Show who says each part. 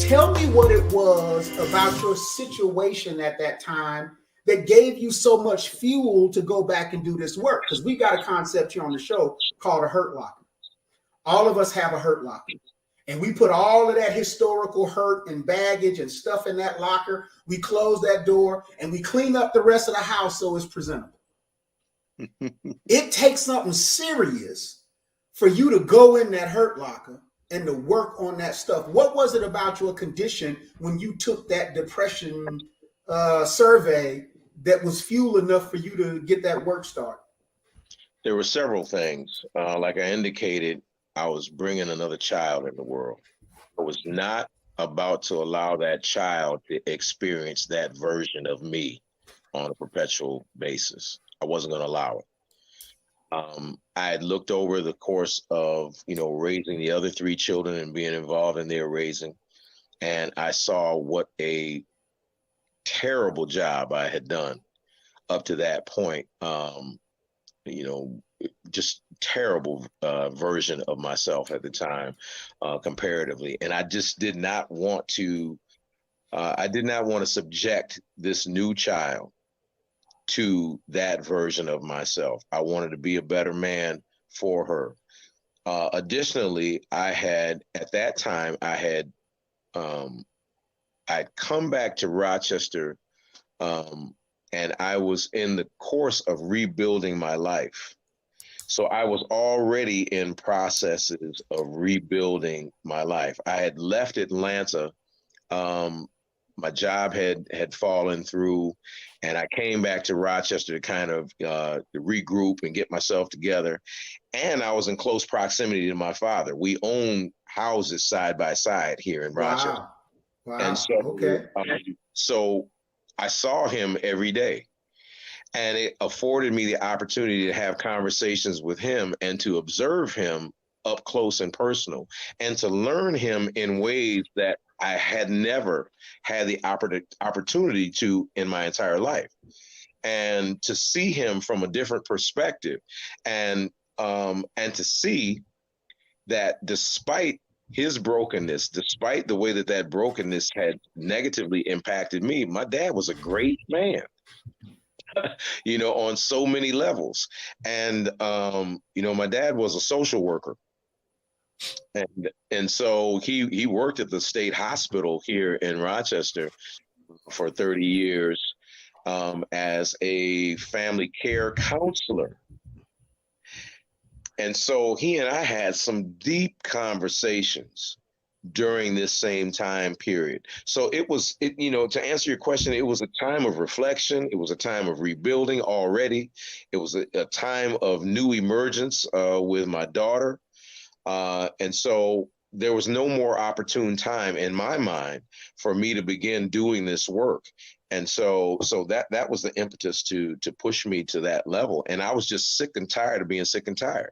Speaker 1: Tell me what it was about your situation at that time that gave you so much fuel to go back and do this work. Because we got a concept here on the show called a hurt locker. All of us have a hurt locker. And we put all of that historical hurt and baggage and stuff in that locker. We close that door and we clean up the rest of the house so it's presentable. It takes something serious for you to go in that hurt locker and to work on that stuff. What was it about your condition when you took that depression survey that was fuel enough for you to get that work started?
Speaker 2: There were several things. Like I indicated, I was bringing another child in the world. I was not about to allow that child to experience that version of me on a perpetual basis. I wasn't going to allow it. I had looked over the course of, raising the other 3 children and being involved in their raising. And I saw what a terrible job I had done up to that point. Just terrible version of myself at the time, comparatively. And I just did not want to, subject this new child to that version of myself. I wanted to be a better man for her. Additionally, I'd come back to Rochester, and I was in the course of rebuilding my life. So I was already in processes of rebuilding my life. I had left Atlanta. My job had fallen through, and I came back to Rochester to kind of regroup and get myself together. And I was in close proximity to my father. We own houses side by side here in Rochester.
Speaker 1: Wow.
Speaker 2: And so,
Speaker 1: okay.
Speaker 2: So I saw him every day, and it afforded me the opportunity to have conversations with him and to observe him up close and personal, and to learn him in ways that I had never had the opportunity to in my entire life, and to see him from a different perspective, and to see that despite his brokenness, despite the way that brokenness had negatively impacted me, my dad was a great man, on so many levels. And, my dad was a social worker. And so he worked at the state hospital here in Rochester for 30 years as a family care counselor. And so he and I had some deep conversations during this same time period. So to answer your question, it was a time of reflection. It was a time of rebuilding already. It was a time of new emergence with my daughter. And so there was no more opportune time in my mind for me to begin doing this work. And so that was the impetus to push me to that level. And I was just sick and tired of being sick and tired.